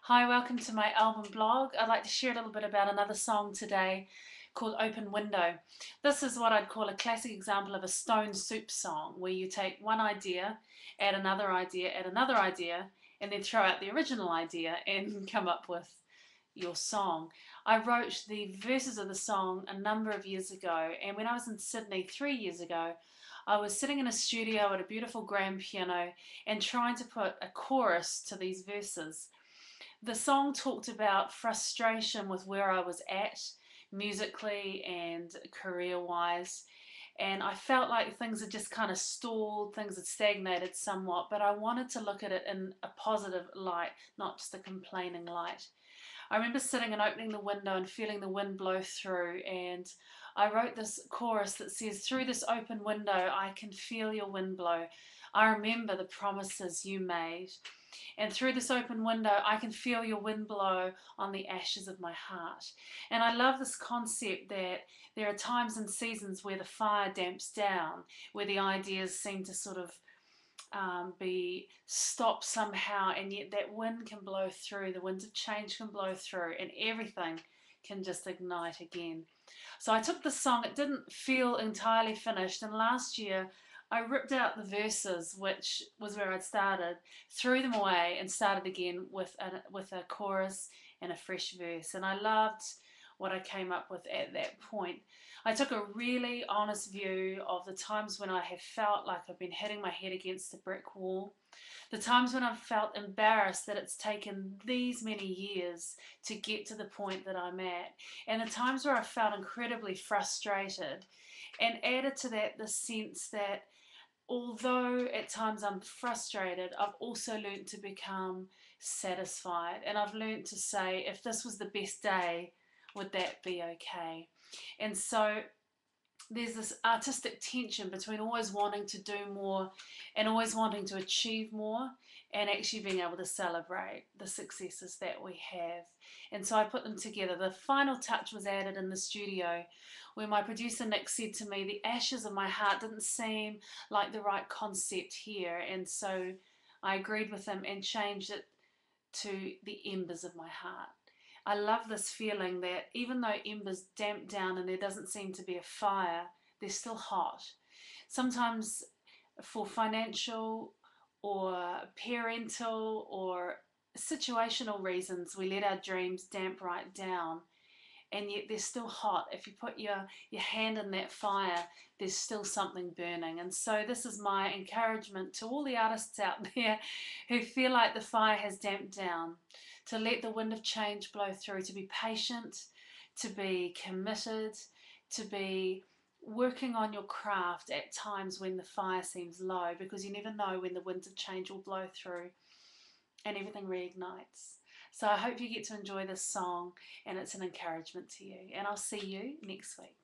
Hi, welcome to my album blog. I'd like to share a little bit about another song today called Open Window. This is what I'd call a classic example of a stone soup song where you take one idea, add another idea, add another idea, and then throw out the original idea and come up with your song. I wrote the verses of the song a number of years ago, and when I was in Sydney 3 years ago, I was sitting in a studio at a beautiful grand piano and trying to put a chorus to these verses. The song talked about frustration with where I was at musically and career wise. And I felt like things had just kind of stalled, things had stagnated somewhat, but I wanted to look at it in a positive light, not just a complaining light. I remember sitting and opening the window and feeling the wind blow through, and I wrote this chorus that says, "Through this open window, I can feel your wind blow. I remember the promises you made. And through this open window, I can feel your wind blow on the ashes of my heart." And I love this concept that there are times and seasons where the fire damps down, where the ideas seem to sort of be stopped somehow, and yet that wind can blow through, the winds of change can blow through, and everything can just ignite again. So I took this song, it didn't feel entirely finished, and last year I ripped out the verses, which was where I'd started, threw them away, and started again with a chorus and a fresh verse. And I loved what I came up with at that point. I took a really honest view of the times when I have felt like I've been hitting my head against a brick wall, the times when I've felt embarrassed that it's taken these many years to get to the point that I'm at, and the times where I felt incredibly frustrated, and added to that the sense that although at times I'm frustrated, I've also learned to become satisfied. And I've learned to say, if this was the best day, would that be okay? And so there's this artistic tension between always wanting to do more and always wanting to achieve more, and actually being able to celebrate the successes that we have. And so I put them together. The final touch was added in the studio where my producer Nick said to me, "The ashes of my heart didn't seem like the right concept here." And so I agreed with him and changed it to "the embers of my heart." I love this feeling that even though embers damp down and there doesn't seem to be a fire, they're still hot. Sometimes for financial or parental or situational reasons, we let our dreams damp right down, and yet they're still hot. If you put your hand in that fire, there's still something burning. And so this is my encouragement to all the artists out there who feel like the fire has damped down, to let the wind of change blow through, to be patient, to be committed, to be working on your craft at times when the fire seems low, because you never know when the winds of change will blow through and everything reignites. So I hope you get to enjoy this song and it's an encouragement to you. And I'll see you next week.